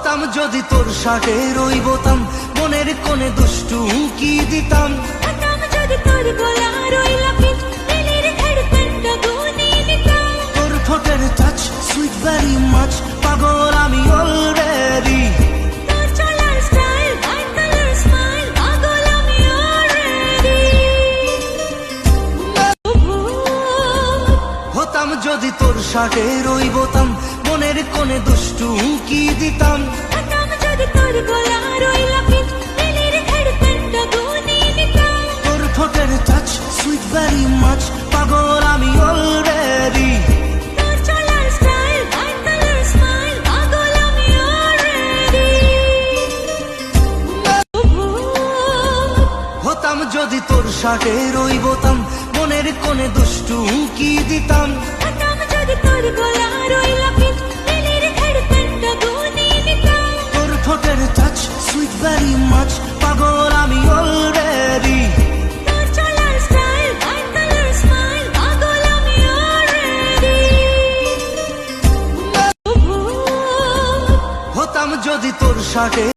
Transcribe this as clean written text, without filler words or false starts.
হতাম যদি তোর শার্টে রই বোতাম, মনের কোণে দুষ্টু উঁকি দিতাম। হতাম যদি তোর গলার ওই লকেট, দিলের ধড়কনটা গুনিয়ে নিতাম। তোর ঠোঁটের টাচ সুইট ভেরি মাচ, পাগল আমি অলরেডি। তোর চলার স্টাইল, ব্রাইট কালার স্মাইল, পাগল আমি অলরেডি। হতাম যদি তোর শার্টে রই বোতাম, মনের কোণে দুষ্টু উঁকি দিতাম। হতাম যদি তোর গলার ওই লকেট, দিলের ধড়কনটা গুনিয়ে নিতাম। তোর ঠোঁটের টাচ সুইট ভেরি মাচ, পাগল আমি অলরেডি। তোর চলার স্টাইল, ব্রাইট কালার স্মাইল, পাগল আমি অলরেডি। হতাম যদি তোর শার্টে রই বোতাম, মনের কোণে দুষ্টু উঁকি দিতাম। হতাম যদি তোর গলার ওই লকেট, দিলের ধড়কনটা গুনিয়ে নিতাম। তোর ঠোঁটের টাচ সুইট ভেরি মাচ, পাগল আমি অলরেডি। তোর চলার স্টাইল, ব্রাইট কালার স্মাইল, পাগল আমি অলরেডি। হতাম যদি তোর শার্টে